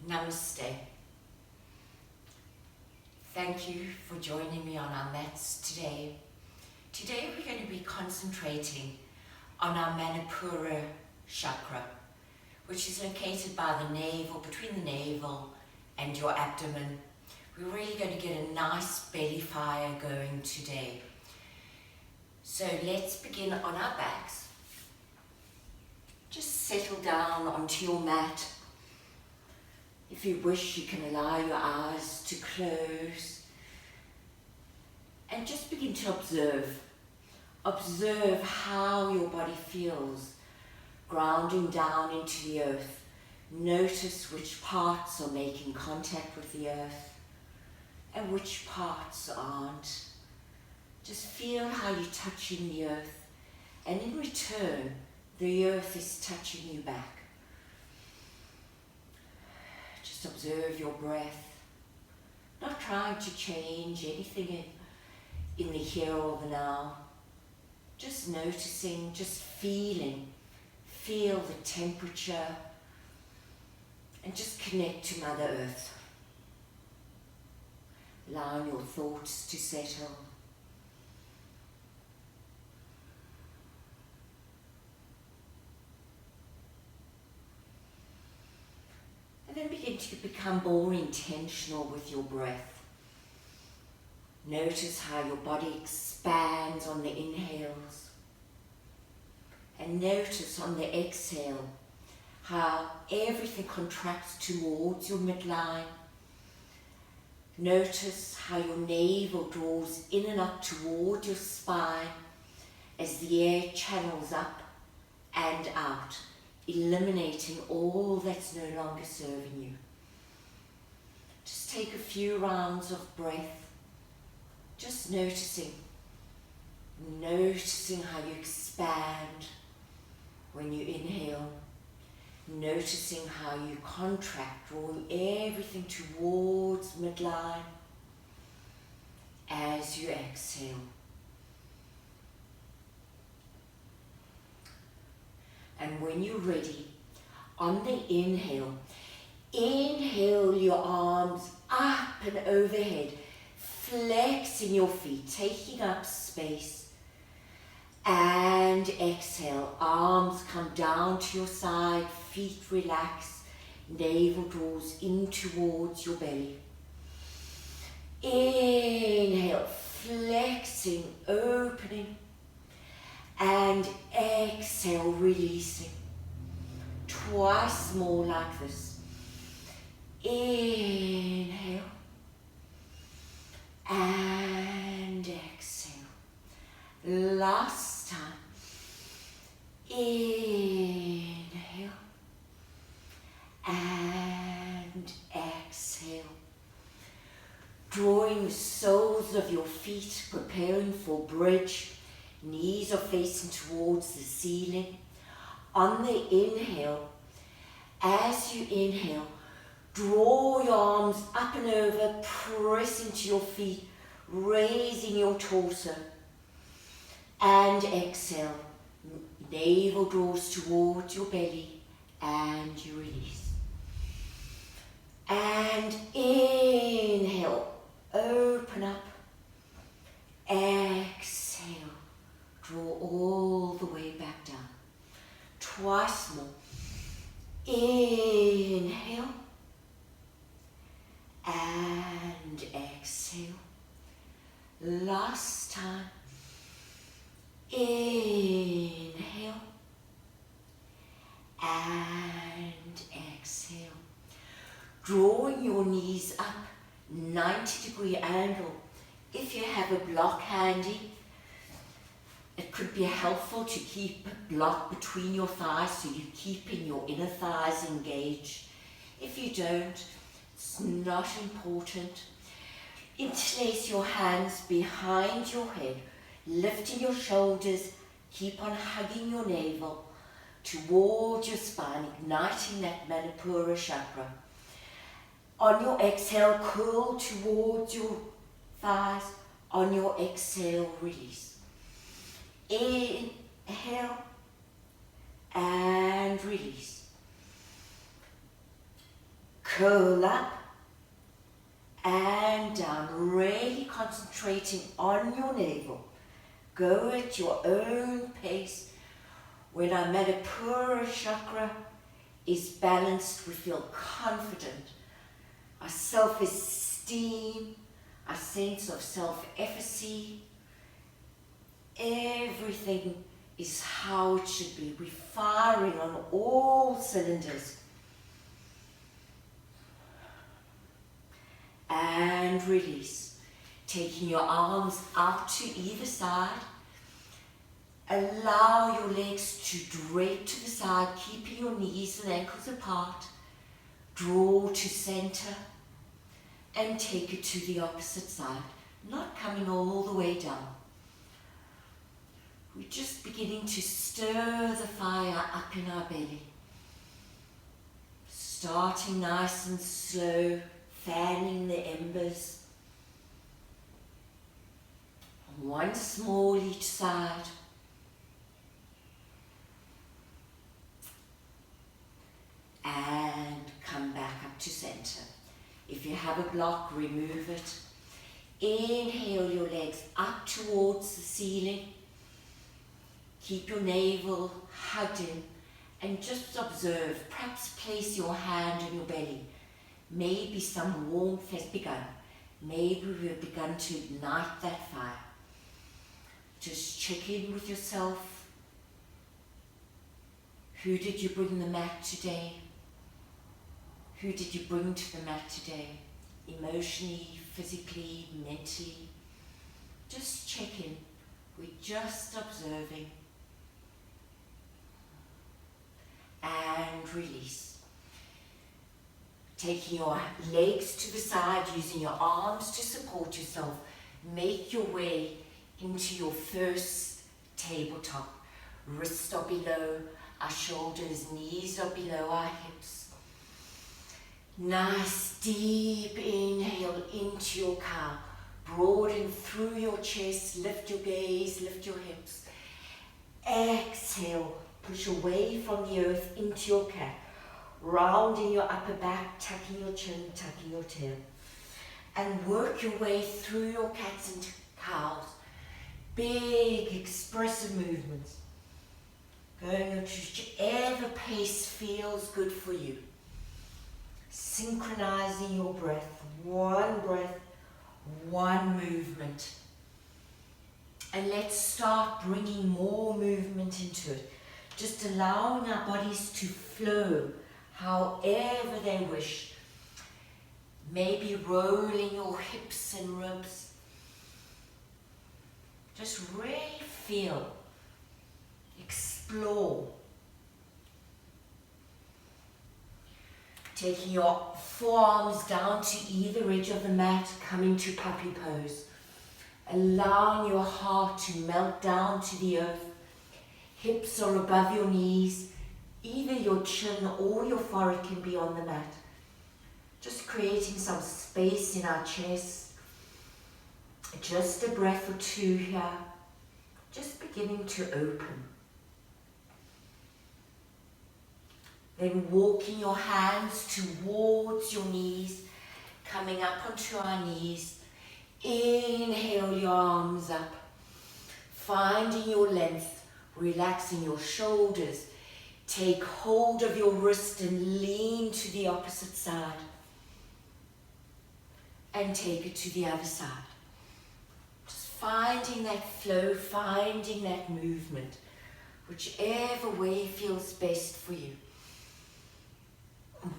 Namaste. Thank you for joining me on our mats today. Today we're going to be concentrating on our Manipura chakra, which is located by the navel, between the navel and your abdomen. We're really going to get a nice belly fire going today. So let's begin on our backs. Just settle down onto your mat. If you wish, you can allow your eyes to close and just begin to observe. Observe how your body feels, grounding down into the earth. Notice which parts are making contact with the earth and which parts aren't. Just feel how you're touching the earth, and in return, the earth is touching you back. Just observe your breath, not trying to change anything in the here or the now. Just noticing, just feeling. Feel the temperature and just connect to Mother Earth. Allowing your thoughts to settle. And then begin to become more intentional with your breath. Notice how your body expands on the inhales. And notice on the exhale how everything contracts towards your midline. Notice how your navel draws in and up toward your spine as the air channels up and out, eliminating all that's no longer serving you. Just take a few rounds of breath, just noticing how you expand when you inhale, noticing how you contract, drawing everything towards midline as you exhale. And when you're ready, on the inhale, inhale your arms up and overhead, flexing your feet, taking up space. And exhale, arms come down to your side, feet relax, navel draws in towards your belly. Inhale, flexing, opening. And exhale, releasing. Twice more like this. Inhale. And exhale. Last time. Inhale. And exhale. Drawing the soles of your feet, preparing for bridge. Knees are facing towards the ceiling. On the inhale, as you inhale, draw your arms up and over, press into your feet, raising your torso. And exhale, navel draws towards your belly and you release. And inhale, open up. Exhale. Draw all the way back down. Twice more. Inhale. And exhale. Last time. Inhale. And exhale. Drawing your knees up, 90-degree angle. If you have a block handy, it could be helpful to keep a block between your thighs so you're keeping your inner thighs engaged. If you don't, it's not important. Interlace your hands behind your head, lifting your shoulders, keep on hugging your navel towards your spine, igniting that Manipura chakra. On your exhale, curl towards your thighs. On your exhale, release. Inhale and release. Curl up and down, really concentrating on your navel. Go at your own pace. When our Manipura chakra is balanced, we feel confident. Our self-esteem, our sense of self-efficacy, everything is how it should be. We're firing on all cylinders. And release. Taking your arms out to either side. Allow your legs to drape to the side, keeping your knees and ankles apart. Draw to center and take it to the opposite side, not coming all the way down. We're just beginning to stir the fire up in our belly. Starting nice and slow, fanning the embers. One small each side. And come back up to center. If you have a block, remove it. Inhale your legs up towards the ceiling. Keep your navel hugged in and just observe. Perhaps place your hand on your belly. Maybe some warmth has begun. Maybe we've begun to ignite that fire. Just check in with yourself. Who did you bring the mat today? Who did you bring to the mat today? Emotionally, physically, mentally? Just check in. We're just observing. And release. Taking your legs to the side, using your arms to support yourself. Make your way into your first tabletop. Wrists are below our shoulders, knees are below our hips. Nice deep inhale into your cow. Broaden through your chest, lift your gaze, lift your hips. Exhale, push away from the earth into your cat. Rounding your upper back, tucking your chin, tucking your tail. And work your way through your cats and cows. Big expressive movements. Going at whichever pace feels good for you. Synchronizing your breath, one movement. And let's start bringing more movement into it. Just allowing our bodies to flow however they wish. Maybe rolling your hips and ribs. Just really feel, explore. Taking your forearms down to either edge of the mat, coming to puppy pose. Allowing your heart to melt down to the earth. Hips are above your knees. Either your chin or your forehead can be on the mat. Just creating some space in our chest. Just a breath or two here. Just beginning to open. Then walking your hands towards your knees, coming up onto our knees. Inhale your arms up, finding your length, relaxing your shoulders. Take hold of your wrist and lean to the opposite side. And take it to the other side. Just finding that flow, finding that movement, whichever way feels best for you.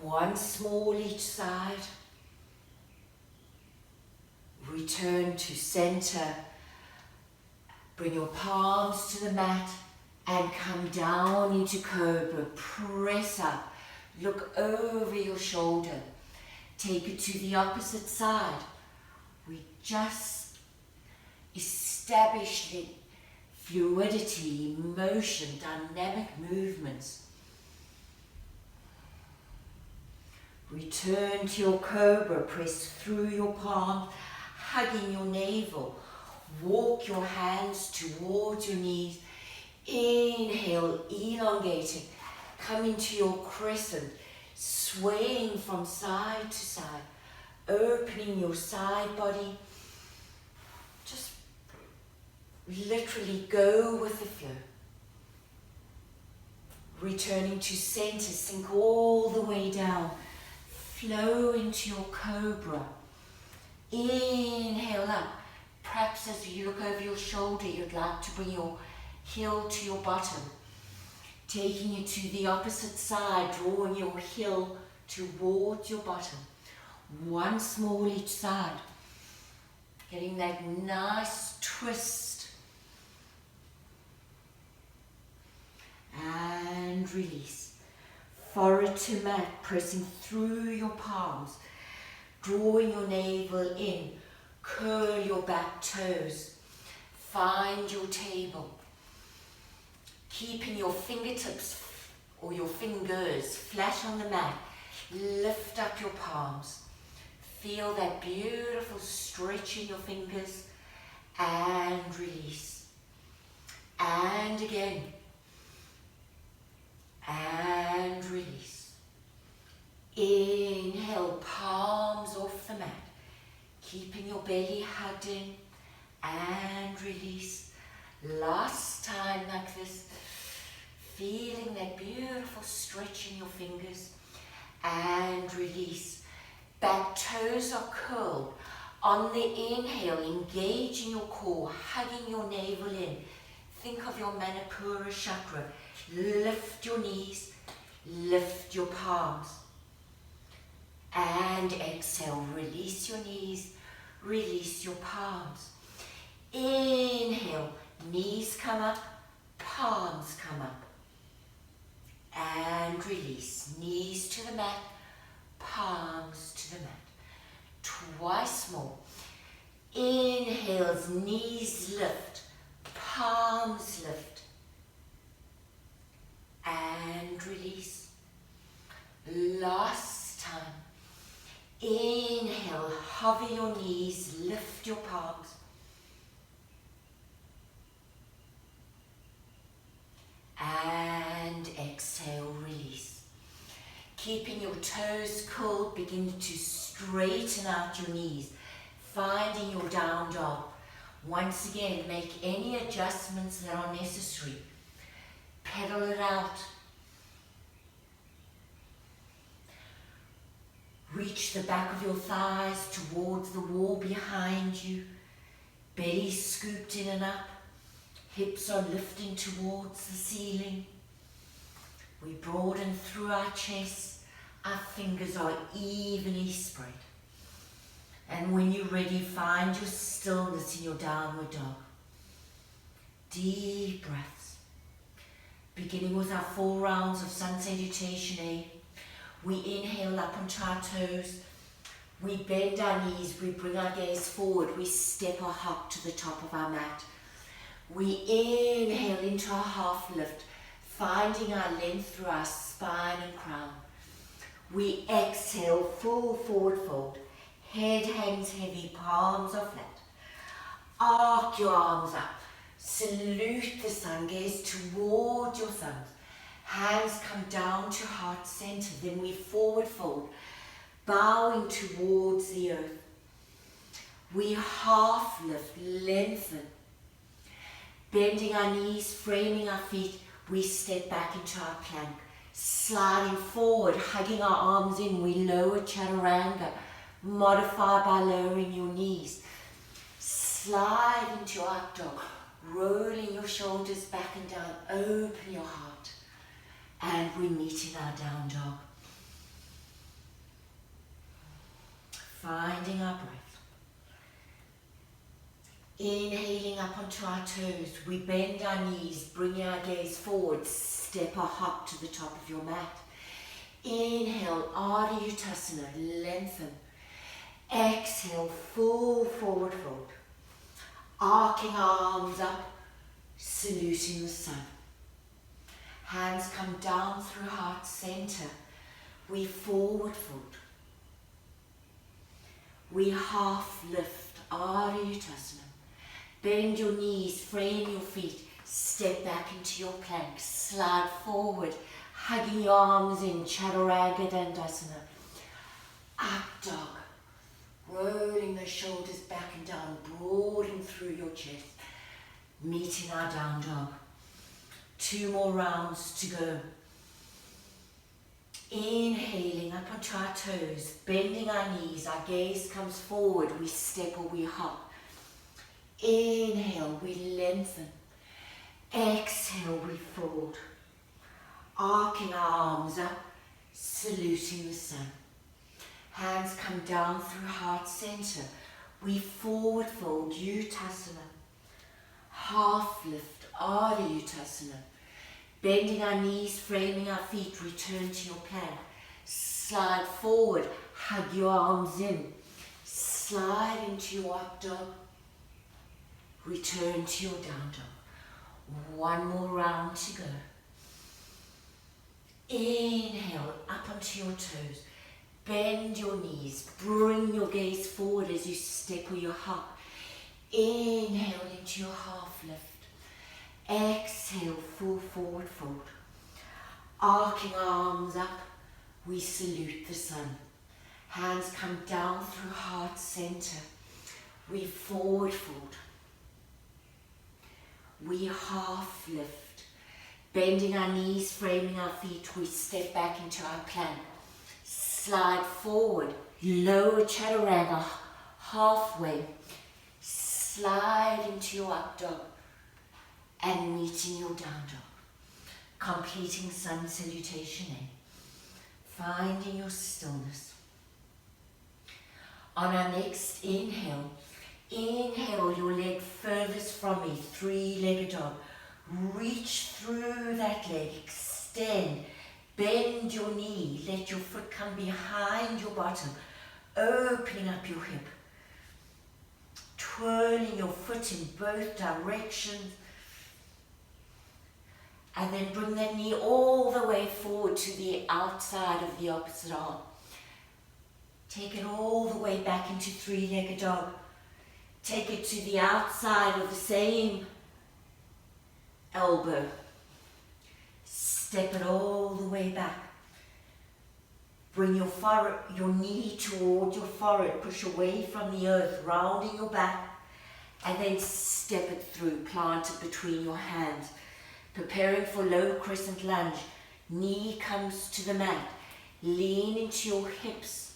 One small each side. Return to center. Bring your palms to the mat and come down into cobra. Press up. Look over your shoulder. Take it to the opposite side. We just establishing fluidity, motion, dynamic movements. Return to your cobra, press through your palm, hugging your navel. Walk your hands towards your knees. Inhale, elongating. Come into your crescent. swaying from side to side, opening your side body. Just literally go with the flow. Returning to center, sink all the way down. Flow into your cobra. Inhale up. Perhaps as you look over your shoulder, you'd like to bring your heel to your bottom. Taking it to the opposite side, drawing your heel towards your bottom. Once more each side. Getting that nice twist. And release. Forehead to mat, pressing through your palms. Drawing your navel in. Curl your back toes. Find your table. Keeping your fingertips or your fingers flat on the mat. Lift up your palms. Feel that beautiful stretch in your fingers. And release. And again. And release. Inhale, palms off the mat. Keeping your belly hugged in. And release. Last time like this. Feeling that beautiful stretch in your fingers. And release. Back toes are curled. On the inhale, engaging your core, hugging your navel in. Think of your Manipura chakra. Lift your knees, lift your palms. And exhale, release your knees, release your palms. Inhale, knees come up, palms come up. And release, knees to the mat, palms to the mat. Twice more. Inhales, knees lift, palms lift. And release. Last time. Inhale, hover your knees, lift your palms. And exhale, release. Keeping your toes curled, begin to straighten out your knees, finding your down dog. Once again, make any adjustments that are necessary. Pedal it out. Reach the back of your thighs towards the wall behind you. Belly scooped in and up. Hips are lifting towards the ceiling. We broaden through our chest. Our fingers are evenly spread. And when you're ready, find your stillness in your downward dog. Deep breaths. Beginning with our 4 rounds of sun salutation A. We inhale up onto our toes. We bend our knees. We bring our gaze forward. We step or hop to the top of our mat. We inhale into our half lift, finding our length through our spine and crown. We exhale, full forward fold. Head hangs heavy, palms are flat. Arc your arms up. Salute the sun, gaze towards your thumbs. Hands come down to heart center, then we forward fold, bowing towards the earth. We half lift, lengthen. Bending our knees, framing our feet, we step back into our plank. Sliding forward, hugging our arms in, we lower chaturanga. Modify by lowering your knees. Slide into up dog, rolling your shoulders back and down, open your heart. And we meet in our down dog. Finding our breath. Inhaling up onto our toes, we bend our knees, bring our gaze forward, step or hop to the top of your mat. Inhale, Ardha Uttasana, lengthen. Exhale, full forward fold. Arcing our arms up, saluting the sun. Hands come down through heart center. We forward fold. We half lift, Ardha Uttasana. Bend your knees, frame your feet, step back into your plank, slide forward, Hugging your arms in, Chaturanga Dandasana. Up dog. Rolling the shoulders back and down, broadening through your chest. Meeting our down dog. 2 more rounds to go. Inhaling up onto our toes, bending our knees, our gaze comes forward, we step or we hop. Inhale, we lengthen. Exhale, we fold. Arcing our arms up, saluting the sun. Hands come down through heart center. We forward fold, Uttasana. Half lift, Ardha Uttasana. Bending our knees, framing our feet, return to your plank. Slide forward, hug your arms in. Slide into your up dog. Return to your down dog. 1 more round to go. Inhale, up onto your toes. Bend your knees, bring your gaze forward as you step or you hop. Inhale into your half lift. Exhale, full forward fold. Arcing arms up, we salute the sun. Hands come down through heart center. We forward fold. We half lift. Bending our knees, framing our feet, we step back into our plank. Slide forward, lower Chaturanga, halfway. Slide into your up dog and meeting your down dog. Completing sun salutation A. Finding your stillness. On our next inhale, inhale your leg furthest from me, 3-legged dog. Reach through that leg, extend. Bend your knee, let your foot come behind your bottom, opening up your hip. Twirling your foot in both directions. And then bring that knee all the way forward to the outside of the opposite arm. Take it all the way back into 3-legged dog. Take it to the outside of the same elbow. Step it all the way back. Bring your knee toward your forehead. Push away from the earth, rounding your back. And then step it through. Plant it between your hands. Preparing for low crescent lunge. Knee comes to the mat. Lean into your hips.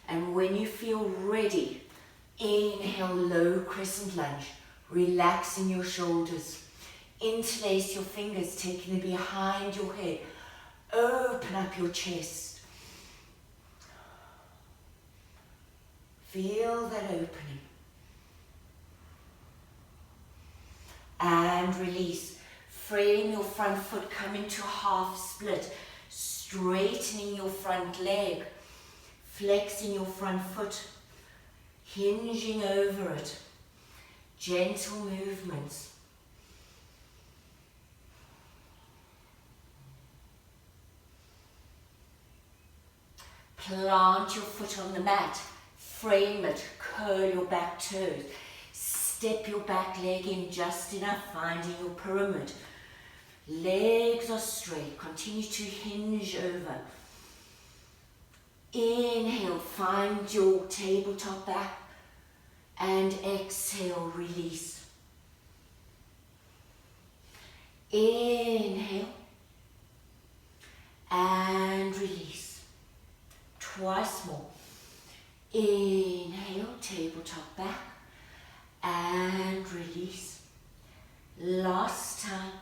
And when you feel ready, inhale low crescent lunge. Relaxing your shoulders. Interlace your fingers, taking them behind your head. Open up your chest. Feel that opening. And release. Frame your front foot, come into half split. Straightening your front leg. Flexing your front foot. Hinging over it. Gentle movements. Plant your foot on the mat, frame it, curl your back toes, step your back leg in just enough, finding your pyramid. Legs are straight, continue to hinge over. Inhale, find your tabletop back, and exhale, release. Inhale, and release. Twice more. Inhale, tabletop back, and release. Last time.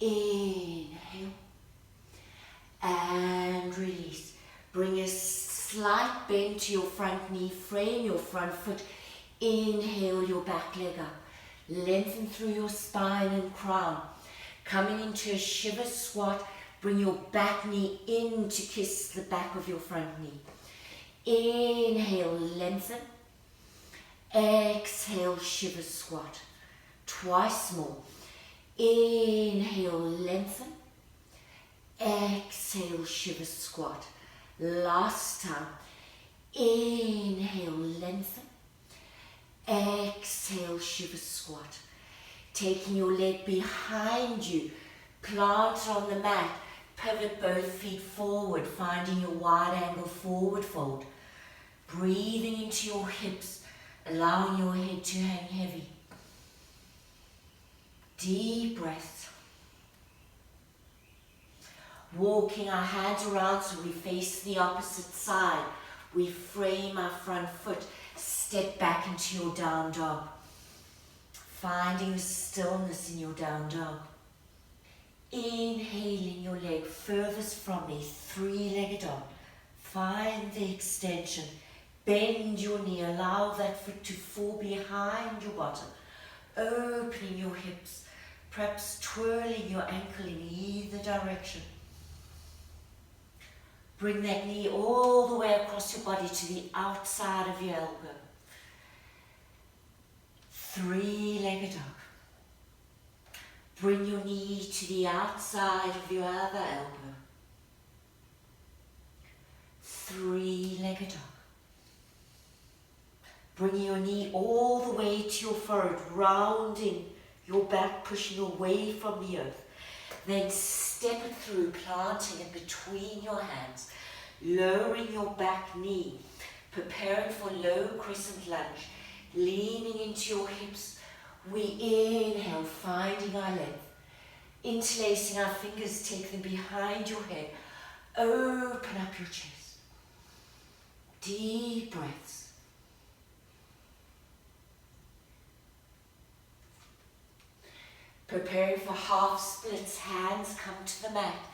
Inhale, and release. Bring a slight bend to your front knee, frame your front foot. Inhale your back leg up. Lengthen through your spine and crown. Coming into a Shiva squat. Bring your back knee in to kiss the back of your front knee. Inhale, lengthen. Exhale, Shiva squat. Twice more. Inhale, lengthen. Exhale, Shiva squat. Last time. Inhale, lengthen. Exhale, Shiva squat. Taking your leg behind you. Plant on the mat. Pivot both feet forward, finding your wide angle forward fold. Breathing into your hips, allowing your head to hang heavy. Deep breaths. Walking our hands around so we face the opposite side. We frame our front foot. Step back into your down dog. Finding the stillness in your down dog. Inhaling your leg furthest from a three-legged dog. Find the extension. Bend your knee. Allow that foot to fall behind your bottom. Opening your hips. Perhaps twirling your ankle in either direction. Bring that knee all the way across your body to the outside of your elbow. Three-legged dog. Bring your knee to the outside of your other elbow. Three-legged dog. Bring your knee all the way to your forehead, rounding your back, pushing away from the earth. Then step it through, planting it between your hands, lowering your back knee, preparing for low crescent lunge, leaning into your hips. We inhale, finding our length, interlacing our fingers, take them behind your head, open up your chest. Deep breaths. Preparing for half splits, hands come to the mat.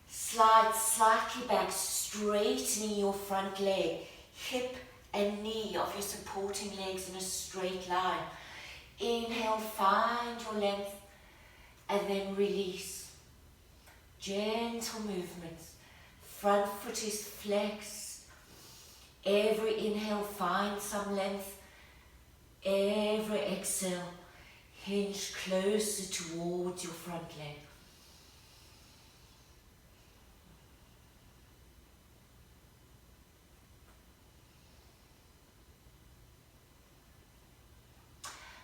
Slide slightly back, straightening your front leg, hip and knee of your supporting legs in a straight line. Inhale, find your length, and then release. Gentle movements. Front foot is flexed. Every inhale, find some length. Every exhale, hinge closer towards your front leg.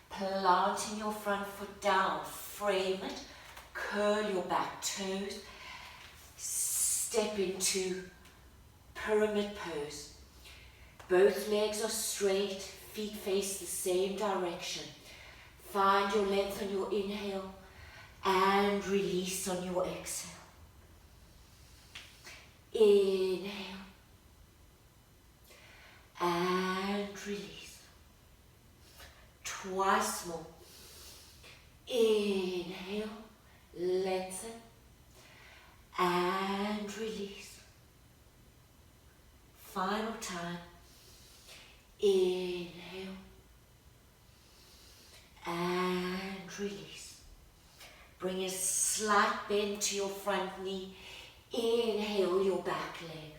Planting your front foot down, frame it, curl your back toes, step into pyramid pose. Both legs are straight, feet face the same direction. Find your length on your inhale and release on your exhale. Inhale and release. Twice more. Inhale, lengthen and release. Final time. Inhale and release. Bring a slight bend to your front knee. Inhale your back leg.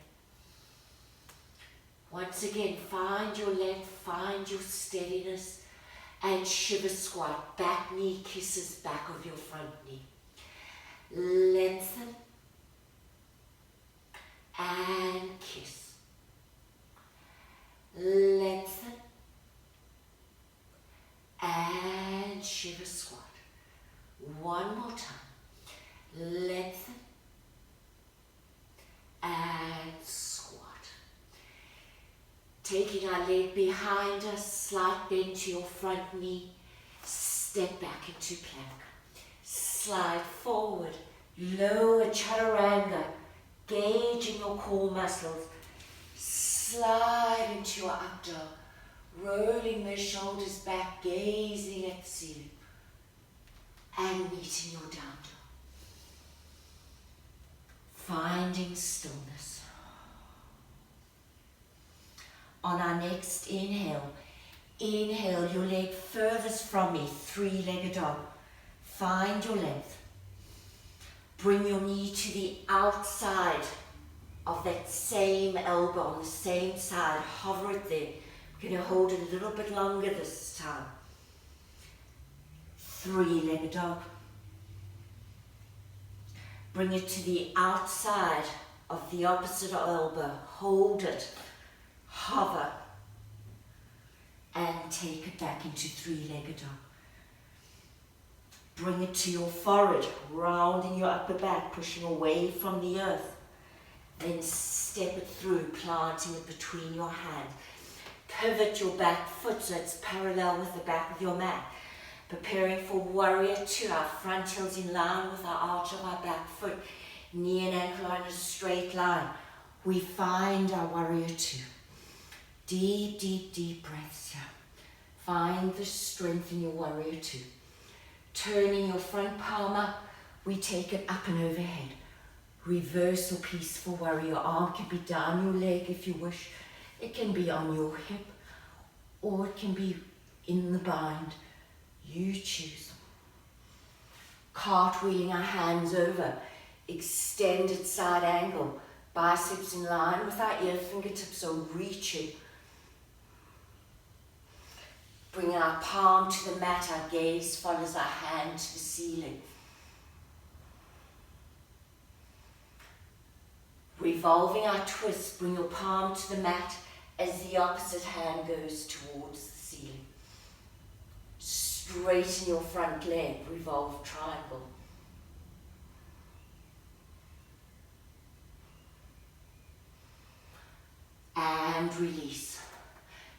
Once again, find your length, find your steadiness, and shiver squat. Back knee kisses back of your front knee. Lengthen and kiss. Lengthen and shiver squat. One more time. Lengthen and squat. Taking our leg behind us, slight bend to your front knee, step back into plank. Slide forward, lower chaturanga, gauging your core muscles. Slide into your up dog, rolling the shoulders back, gazing at the ceiling, and meeting your down dog. Finding stillness. On our next inhale, inhale your leg furthest from me, three-legged dog. Find your length. Bring your knee to the outside of that same elbow on the same side. Hover it there. We're going to hold a little bit longer this time. Three-legged dog. Bring it to the outside of the opposite elbow. Hold it. Hover. And take it back into three-legged dog. Bring it to your forehead, rounding your upper back, pushing away from the earth. Then step it through, planting it between your hands. Pivot your back foot so it's parallel with the back of your mat. Preparing for warrior two, our front heel's in line with our arch of our back foot. Knee and ankle are in a straight line. We find our warrior two. Deep, deep, deep breaths here. Find the strength in your warrior two. Turning your front palm up, we take it up and overhead. Reverse or peaceful warrior. Your arm can be down your leg if you wish. It can be on your hip, or it can be in the bind. You choose. Cartwheeling our hands over. Extended side angle. Biceps in line with our ear, fingertips so reaching. Bring our palm to the mat, our gaze follows our hand to the ceiling. Revolving our twist, bring your palm to the mat as the opposite hand goes towards the ceiling. Straighten your front leg, revolve triangle. And release.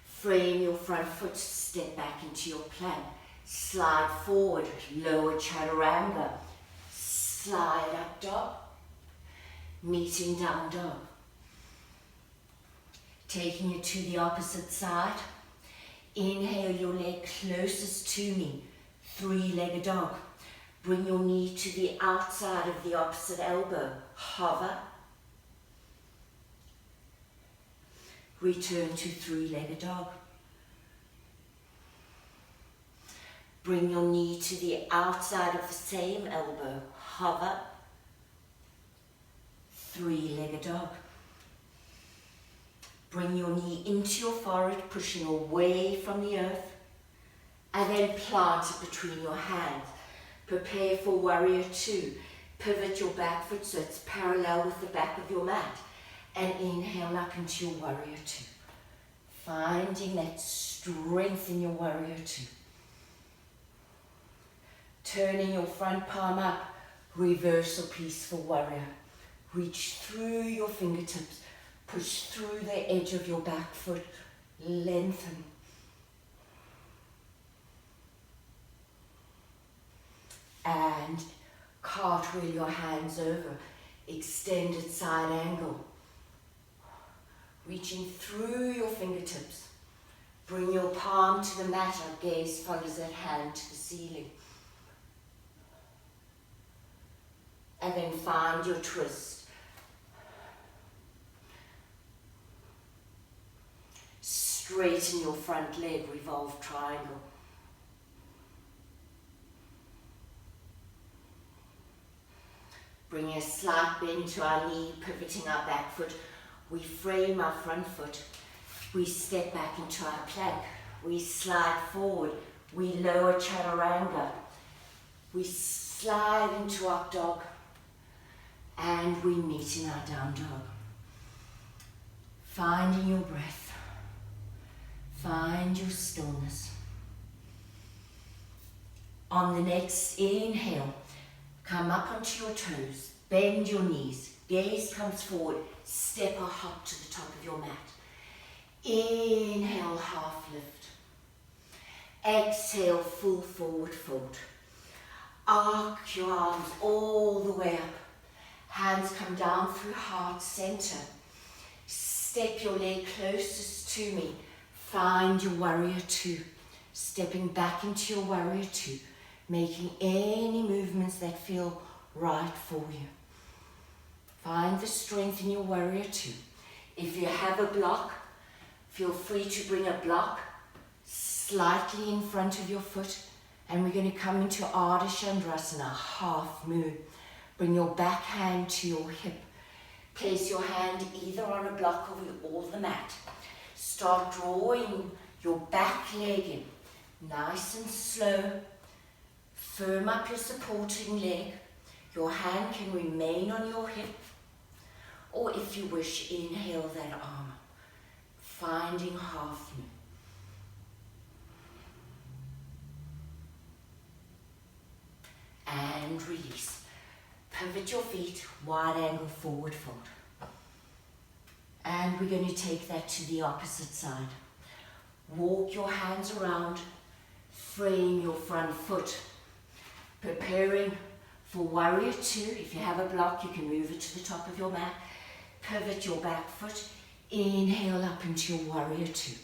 Frame your front foot, step back into your plank. Slide forward, lower chaturanga. Slide up dog. Meeting down dog. Taking it to the opposite side. Inhale your leg closest to me. Three-legged dog. Bring your knee to the outside of the opposite elbow. Hover. Return to three-legged dog. Bring your knee to the outside of the same elbow. Hover. Three-legged dog. Bring your knee into your forehead, pushing away from the earth. And then plant it between your hands. Prepare for warrior two. Pivot your back foot so it's parallel with the back of your mat. And inhale up into your warrior two. Finding that strength in your warrior two. Turning your front palm up, reverse or peaceful warrior. Reach through your fingertips, push through the edge of your back foot, lengthen. And cartwheel your hands over, extended side angle. Reaching through your fingertips. Bring your palm to the mat, our gaze follows that hand to the ceiling. And then find your twist. Straighten your front leg, revolve triangle. Bring a slight bend to our knee, pivoting our back foot. We frame our front foot. We step back into our plank. We slide forward. We lower chaturanga. We slide into up dog. And we meet in our down dog. Finding your breath. Find your stillness. On the next inhale, come up onto your toes. Bend your knees. Gaze comes forward. Step or hop to the top of your mat. Inhale, half lift. Exhale, full forward fold. Arc your arms all the way up. Hands come down through heart center. Step your leg closest to me. Find your warrior two. Stepping back into your warrior two. Making any movements that feel right for you. Find the strength in your warrior two. If you have a block, feel free to bring a block slightly in front of your foot. And we're going to come into Ardha Chandrasana, half moon. Bring your back hand to your hip. Place your hand either on a block or the mat. Start drawing your back leg in. Nice and slow. Firm up your supporting leg. Your hand can remain on your hip. Or if you wish, inhale that arm. Finding half moon. and release. Pivot your feet, wide angle forward fold. And we're going to take that to the opposite side. Walk your hands around, frame your front foot. Preparing for warrior two. If you have a block, you can move it to the top of your mat. Pivot your back foot. Inhale up into your warrior two.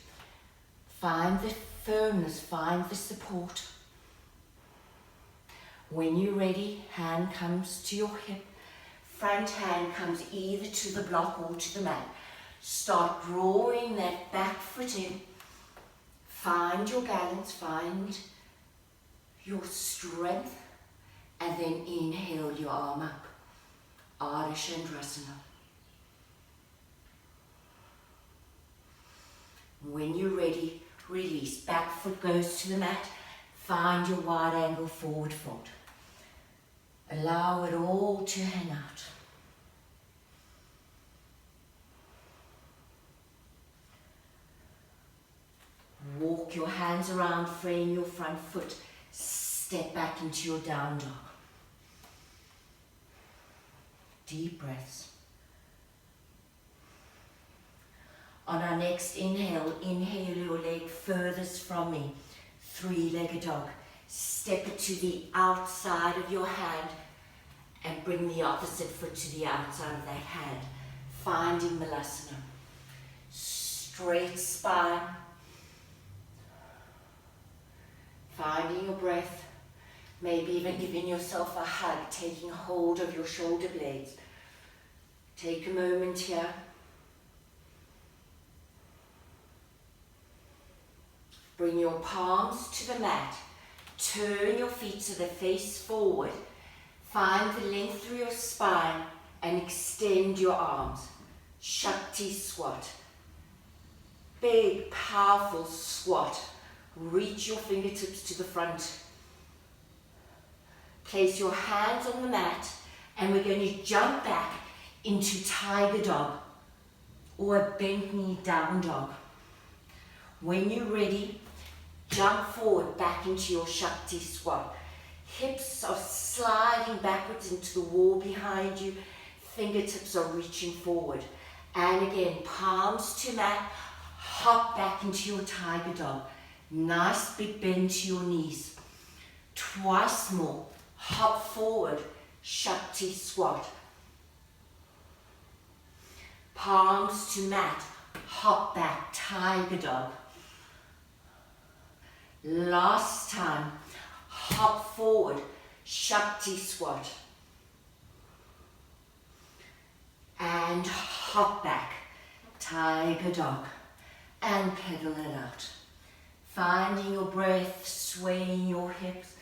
Find the firmness, find the support. When you're ready, hand comes to your hip. Front hand comes either to the block or to the mat. Start drawing that back foot in. Find your balance, find your strength, and then inhale your arm up. Ardha Chandrasana. When you're ready, release. Back foot goes to the mat. Find your wide angle forward fold. Allow it all to hang out. Walk your hands around, frame your front foot. Step back into your down dog. Deep breaths. On our next inhale, inhale your leg furthest from me. Three-legged dog. Step it to the outside of your hand and bring the opposite foot to the outside of that hand. Finding Malasana. Straight spine. Finding your breath. Maybe even giving yourself a hug, taking hold of your shoulder blades. Take a moment here. Bring your palms to the mat. Turn your feet so they face forward. Find the length through your spine and extend your arms. Shakti squat. Big, powerful squat. Reach your fingertips to the front. Place your hands on the mat and we're going to jump back into tiger dog or a bent knee down dog. When you're ready, jump forward back into your Shakti squat. Hips are sliding backwards into the wall behind you. Fingertips are reaching forward. And again, palms to mat. Hop back into your tiger dog. Nice big bend to your knees. Twice more. Hop forward. Shakti squat. Palms to mat. Hop back. Tiger dog. Last time, hop forward, Shakti squat. And hop back, tiger dog. And pedal it out. Finding your breath, swaying your hips,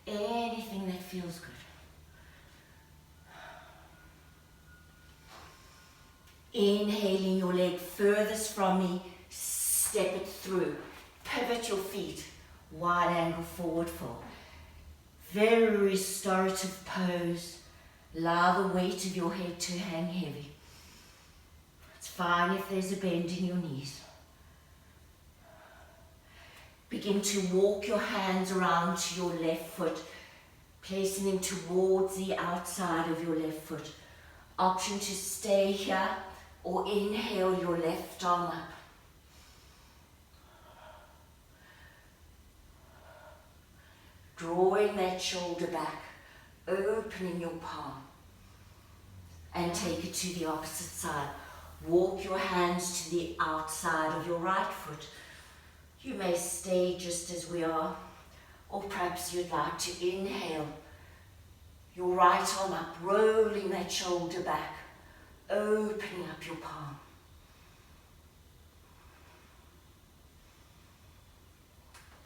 anything that feels good. Inhaling your leg furthest from me, step it through. Pivot your feet. Wide angle forward fold. Very restorative pose. Allow the weight of your head to hang heavy. It's fine if there's a bend in your knees. Begin to walk your hands around to your left foot, placing them towards the outside of your left foot. Option to stay here or inhale your left arm up. Drawing that shoulder back, opening your palm. And take it to the opposite side. Walk your hands to the outside of your right foot. You may stay just as we are, or perhaps you'd like to inhale your right arm up, rolling that shoulder back, opening up your palm.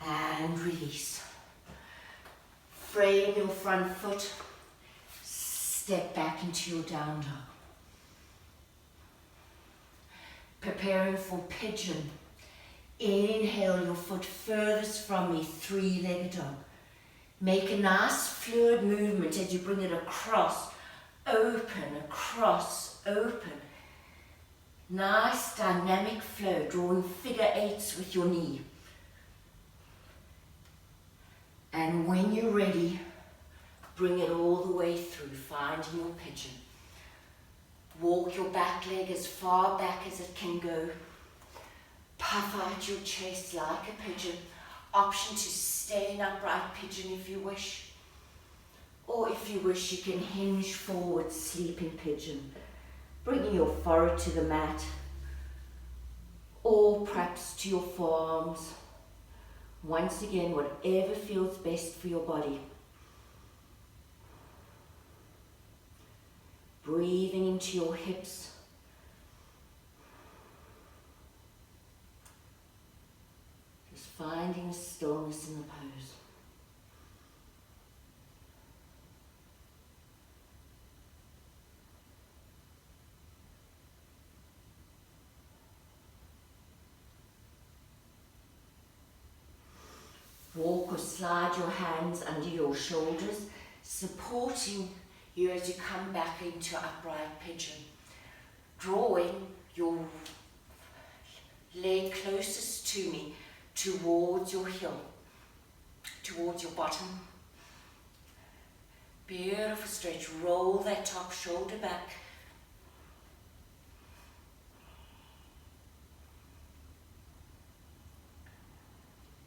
And release. Frame your front foot, step back into your down dog. Preparing for pigeon. Inhale your foot furthest from me, three-legged dog. Make a nice fluid movement as you bring it across, open, across, open. Nice dynamic flow, drawing figure eights with your knee. And when you're ready, Bring it all the way through, finding your pigeon. Walk your back leg as far back as it can go. Puff out your chest like a pigeon. Option to stay in upright pigeon if you wish. Or if you wish, you can hinge forward, sleeping pigeon. Bringing your forehead to the mat. Or perhaps to your forearms. Once again, whatever feels best for your body. Breathing into your hips. Just finding stillness in the pose. Walk or slide your hands under your shoulders, supporting you as you come back into upright pigeon. Drawing your leg closest to me towards your heel, towards your bottom. Beautiful stretch. Roll that top shoulder back.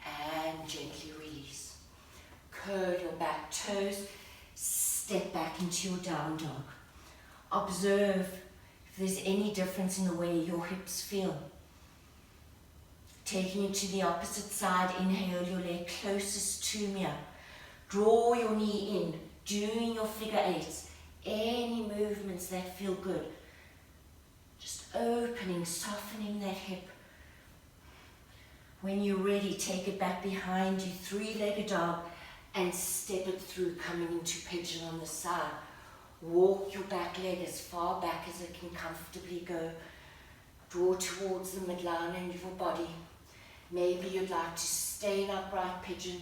And gently release. Curl your back toes. Step back into your down dog. Observe if there's any difference in the way your hips feel. Taking it to the opposite side, inhale your leg closest to me. Draw your knee in, doing your figure eights. Any movements that feel good. Just opening, softening that hip. When you're ready, take it back behind you, three-legged dog, and step it through, coming into pigeon on the side. Walk your back leg as far back as it can comfortably go. Draw towards the midline end of your body. Maybe you'd like to stay in upright pigeon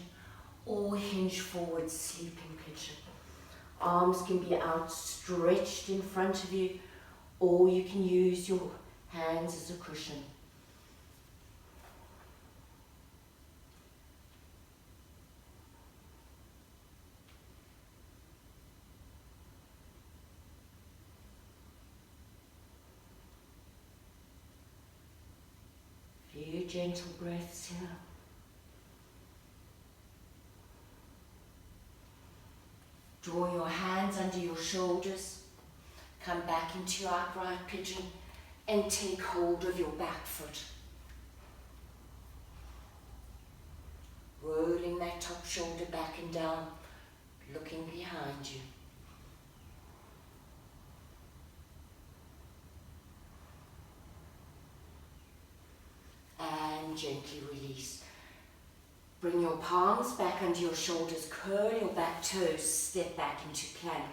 or hinge forward, sleeping pigeon. Arms can be outstretched in front of you, or you can use your hands as a cushion. Few gentle breaths here. Draw your hands under your shoulders. Come back into your upright pigeon and take hold of your back foot. Rolling that top shoulder back and down, looking behind you. And gently release. Bring your palms back under your shoulders, curl your back toes, step back into plank.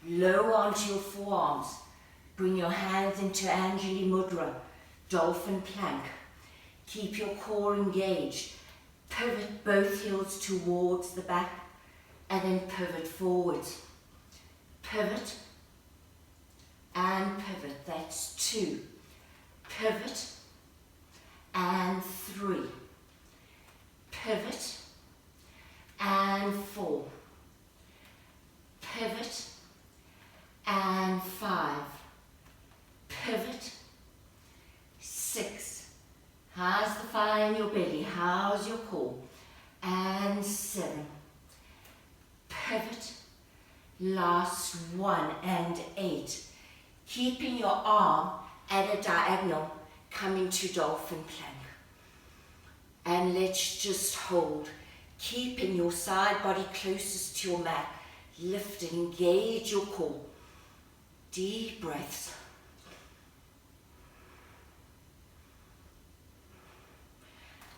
Lower onto your forearms. Bring your hands into Anjali Mudra, dolphin plank. Keep your core engaged. Pivot both heels towards the back and then pivot forwards. Pivot and pivot, that's 2. Pivot and 3. Pivot and 4. Pivot and 5. Pivot, 6. How's the fire in your belly? How's your core? And 7. Pivot, last 1 and 8. Keeping your arm at a diagonal, coming to dolphin plank. And let's just hold, keeping your side body closest to your mat. Lift and engage your core. Deep breaths.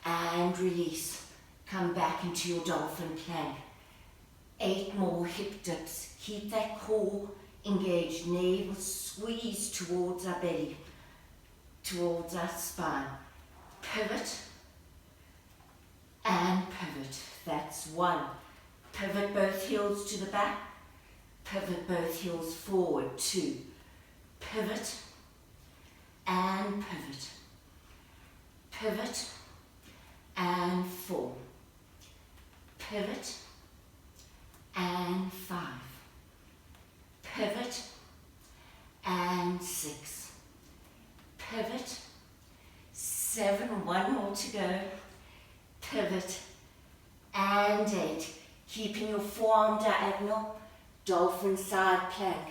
And release. Come back into your dolphin plank. 8 more hip dips. Keep that core engaged. Navel squeeze towards our belly, towards our spine. Pivot and pivot. That's 1. Pivot both heels to the back. Pivot both heels forward. 2. Pivot and pivot. Pivot and 4. Pivot and 5. 7, one more to go. Pivot. And 8. Keeping your forearm diagonal. Dolphin side plank.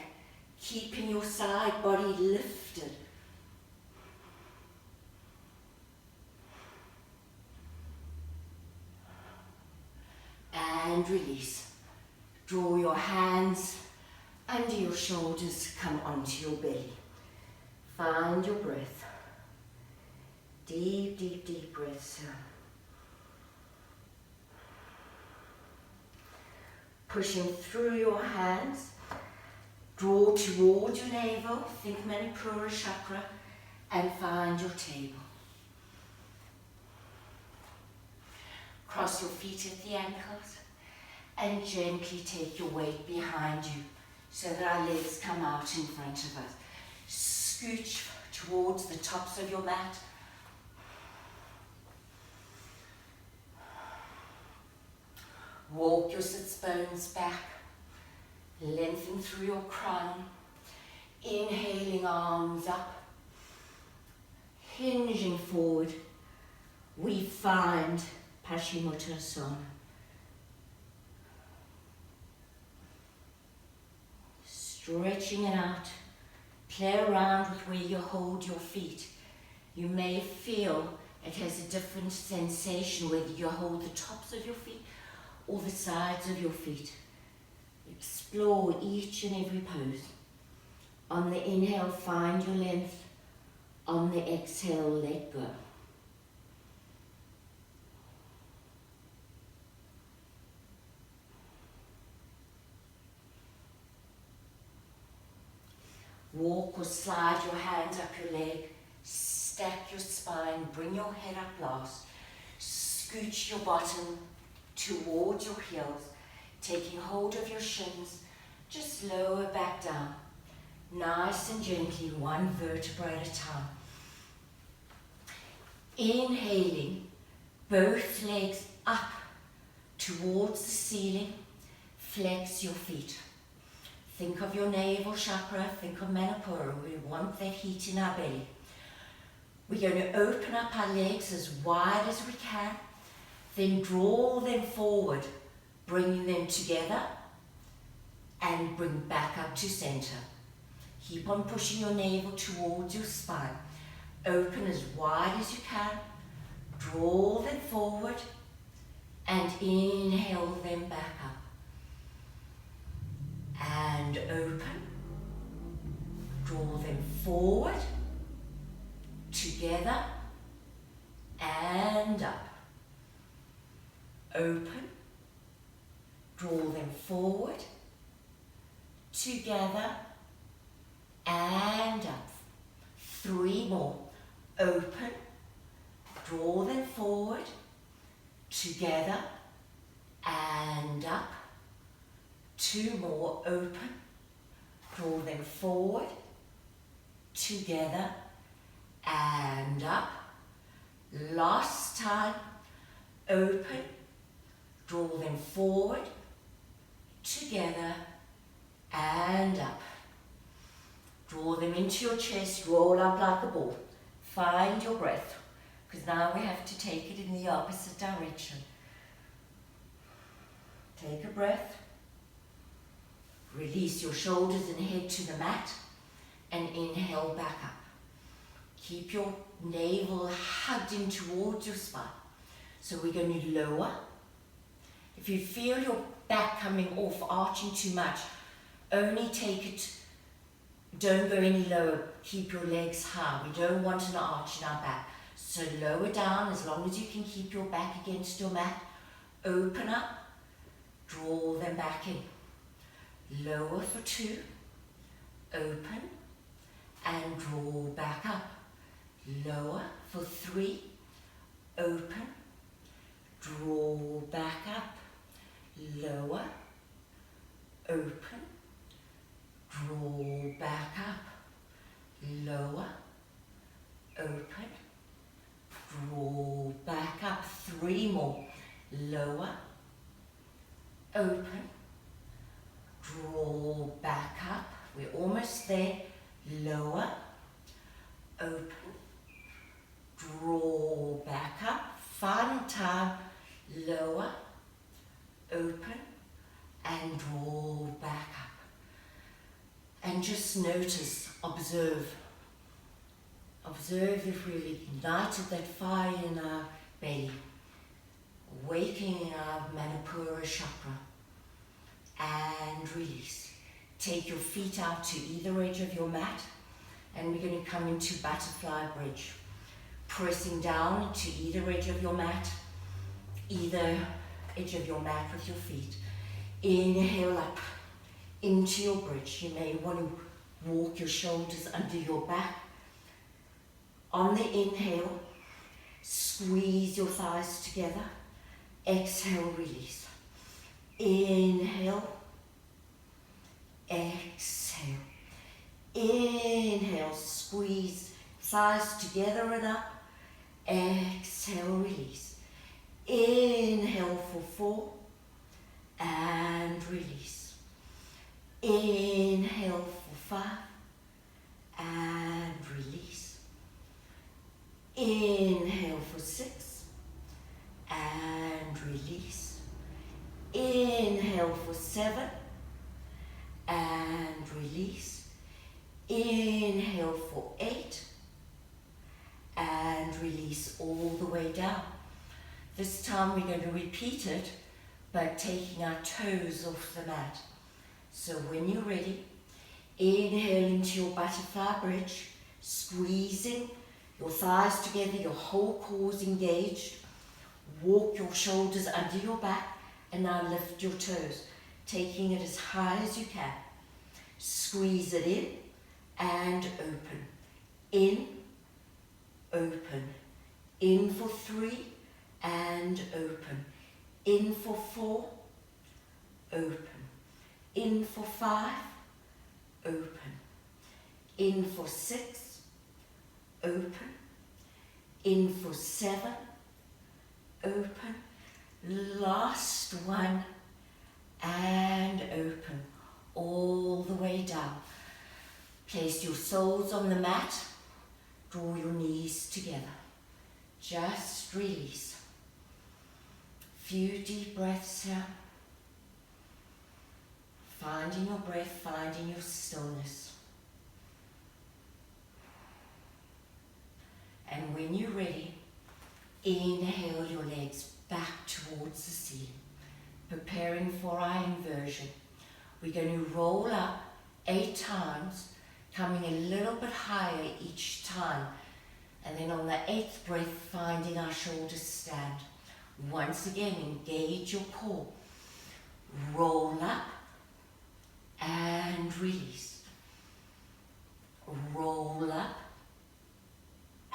Keeping your side body lifted. And release. Draw your hands under your shoulders, come onto your belly. Find your breath. Deep, deep, deep breaths. Pushing through your hands. Draw towards your navel. Think Manipura Chakra. And find your table. Cross your feet at the ankles. And gently take your weight behind you so that our legs come out in front of us. Scooch towards the tops of your mat. Walk your sits bones back, lengthen through your crown. Inhaling, arms up, hinging forward. We find Paschimottanasana. Stretching it out. Play around with where you hold your feet. You may feel it has a different sensation whether you hold the tops of your feet or the sides of your feet. Explore each and every pose. On the inhale, find your length. On the exhale, let go. Walk or slide your hands up your leg, stack your spine, bring your head up last, scooch your bottom towards your heels, taking hold of your shins, just lower back down, nice and gently, one vertebra at a time. Inhaling, both legs up towards the ceiling, flex your feet. Think of your navel chakra, think of Manipura. We want that heat in our belly. We're going to open up our legs as wide as we can, then draw them forward, bringing them together and bring back up to center. Keep on pushing your navel towards your spine. Open as wide as you can, draw them forward and inhale them back up. And open, draw them forward, together, and up. Open, draw them forward, together, and up. 3 more. Open, draw them forward, together, and up. 2 more. Open, draw them forward, together, and up. Last time. Open, draw them forward, together, and up. Draw them into your chest, roll up like a ball. Find your breath, because now we have to take it in the opposite direction. Take a breath. Release your shoulders and head to the mat and inhale back up. Keep your navel hugged in towards your spine. So we're going to lower. If you feel your back coming off, arching too much, only take it, don't go any lower. Keep your legs high. We don't want an arch in our back. So lower down as long as you can keep your back against your mat. Open up, draw them back in. Lower for 2, open, and draw back up. Lower for 3, open, draw back up. Lower, open, draw back up. Lower, open, draw back up. 3 more. Lower, open, draw back up. We're almost there. Lower, open, draw just notice, observe. Observe if we've ignited that fire in our belly, awakening our Manipura chakra, and release. Take your feet out to either edge of your mat, and we're going to come into butterfly bridge. Pressing down to either edge of your mat, either edge of your mat with your feet. Inhale up into your bridge. You may want to walk your shoulders under your back. On the inhale, squeeze your thighs together. Exhale, release. Inhale, exhale. Inhale, squeeze thighs together and up. Exhale, release. Inhale for 4 and release. Inhale for 5 and release. Inhale for 6 and release. Inhale for 7 and release. Inhale for 8 and release all the way down. This time we're going to repeat it, but taking our toes off the mat. So when you're ready, inhale into your butterfly bridge, squeezing your thighs together, your whole core's engaged. Walk your shoulders under your back, and now lift your toes, taking it as high as you can. Squeeze it in and open. In, open. In for 3 and open. In for 4, open. In for 5, open. In for 6, open. In for 7, open. Last one and open. All the way down. Place your soles on the mat. Draw your knees together. Just release. Few deep breaths here. Finding your breath, finding your stillness. And when you're ready, inhale your legs back towards the ceiling. Preparing for our inversion. We're going to roll up 8 times, coming a little bit higher each time. And then on the 8th breath, finding our shoulders stand. Once again, engage your core. Roll up and release. Roll up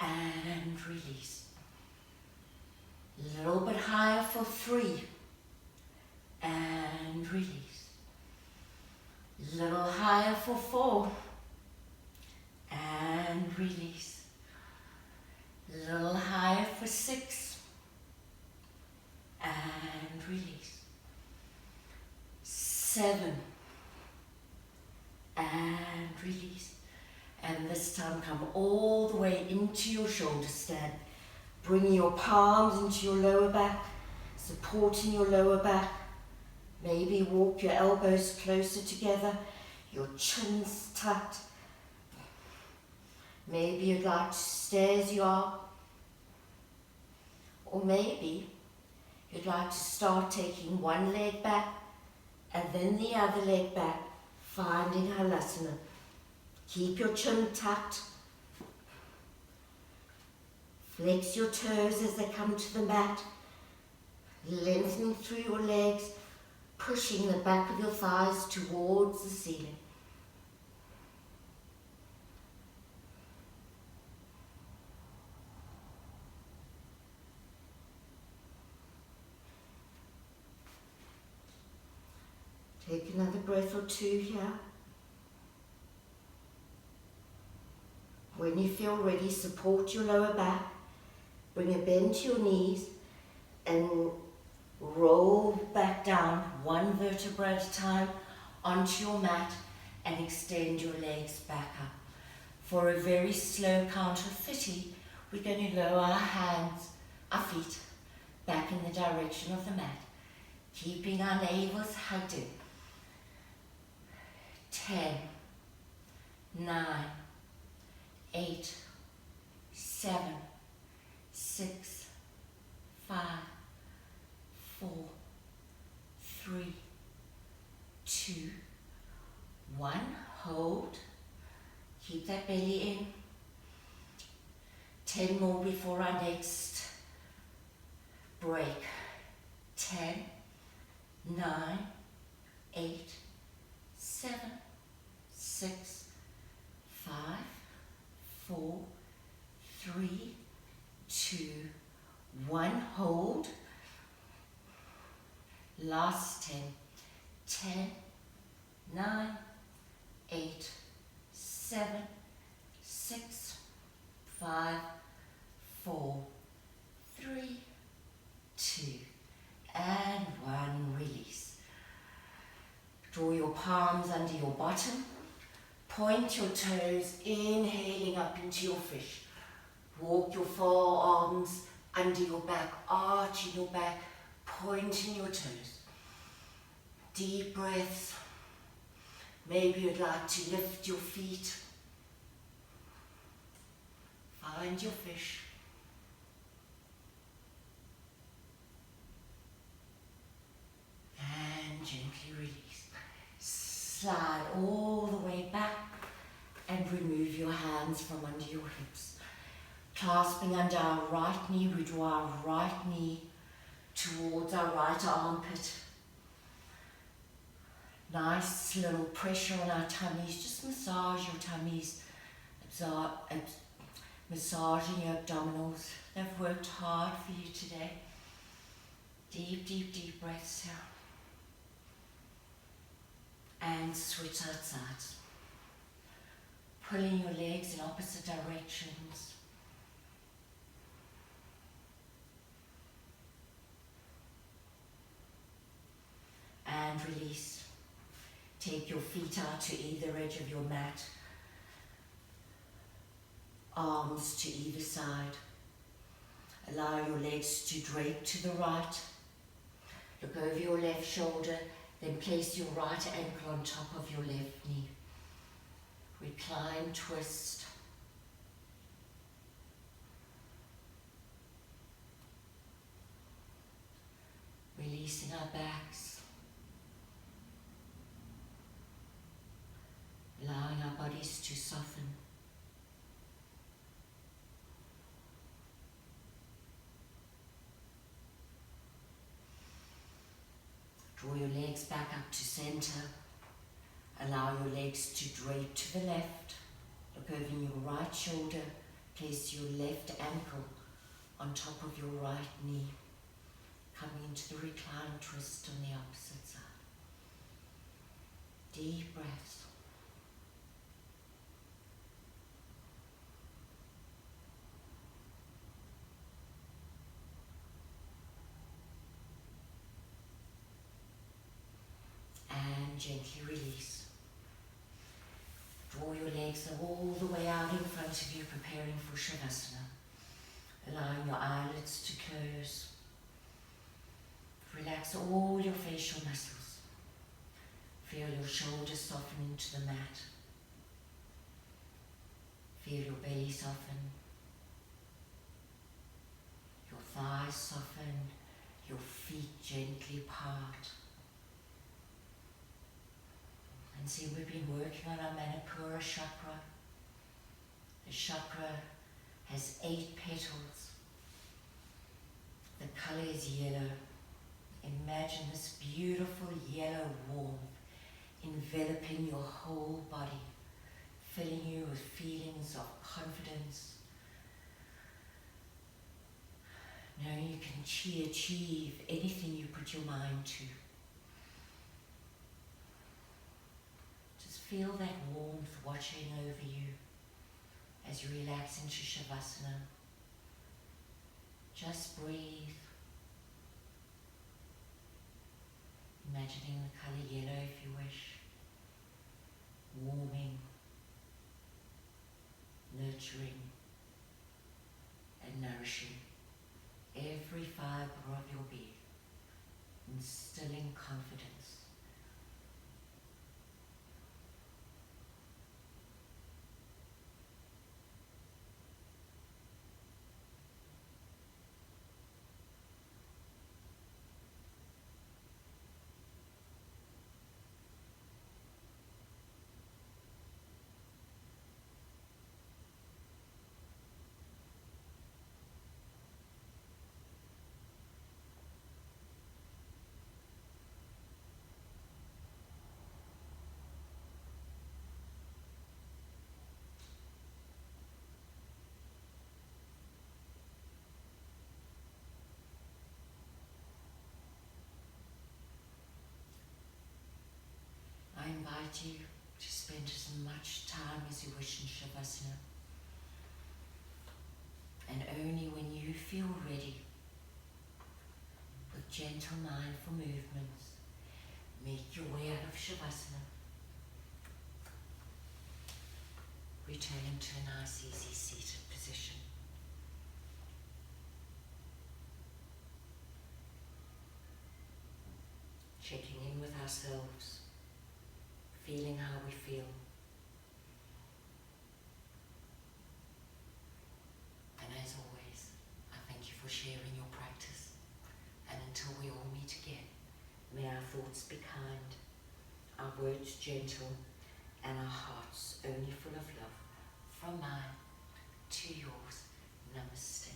and release. A little bit higher for 3 and release. Little higher for 4 and release. Little higher for 6 and release. 7 and release. And this time come all the way into your shoulder stand. Bringing your palms into your lower back, supporting your lower back. Maybe walk your elbows closer together, your chin's tucked. Maybe you'd like to stay as you are. Or maybe you'd like to start taking one leg back and then the other leg back, finding Halasana. Keep your chin tucked. Flex your toes as they come to the mat. Lengthening through your legs, pushing the back of your thighs towards the ceiling. Take another breath or 2 here. When you feel ready, support your lower back. Bring a bend to your knees and roll back one vertebra at a time onto your mat and extend your legs back up. For a very slow count of 30, we're going to lower our feet back in the direction of the mat, keeping our navels hugged in. 10, 9, 8, 7, 6, 5, 4, 3, 2, 1. Hold. Keep that belly in. 10 more before our next break. 10, 9, 8, 7, 6, 5, 4, 3, 2, 1. Hold. Last 10. 10, 9, 8, 7, 6, 5, 4, 3, 2, and 1. Release. Draw your palms under your bottom. Point your toes, inhaling up into your fish. Walk your forearms under your back, arching your back, pointing your toes. Deep breaths. Maybe you'd like to lift your feet. Find your fish. And gently release. Slide all the way back and remove your hands from under your hips. Clasping under our right knee, we draw our right knee towards our right armpit. Nice little pressure on our tummies. Just massage your tummies, massaging your abdominals. They've worked hard for you today. Deep, deep, deep breaths here. And switch outside. Pulling your legs in opposite directions. And release. Take your feet out to either edge of your mat. Arms to either side. Allow your legs to drape to the right. Look over your left shoulder, then place your right ankle on top of your left knee. Recline, twist. Releasing our backs. Allowing our bodies to soften. Draw your legs back up to center. Allow your legs to drape to the left. Look over your right shoulder. Place your left ankle on top of your right knee. Coming into the recline twist on the opposite side. Deep breaths. And gently release. Draw your legs all the way out in front of you, preparing for Shavasana. Allowing your eyelids to close. Relax all your facial muscles. Feel your shoulders soften into the mat. Feel your belly soften. Your thighs soften. Your feet gently part. And see, we've been working on our Manipura chakra. The chakra has 8 petals. The color is yellow. Imagine this beautiful yellow warmth enveloping your whole body, filling you with feelings of confidence. Knowing you can achieve anything you put your mind to. Feel that warmth washing over you as you relax into Shavasana. Just breathe. Imagining the color yellow if you wish. Warming, nurturing, and nourishing every fiber of your being, instilling confidence. invite you to spend as much time as you wish in Shavasana. And only when you feel ready, with gentle mindful movements, make your way out of Shavasana. Returning to a nice easy seated position. Checking in with ourselves, feeling how we feel. And as always, I thank you for sharing your practice. And until we all meet again, may our thoughts be kind, our words gentle, and our hearts only full of love. From mine to yours, Namaste.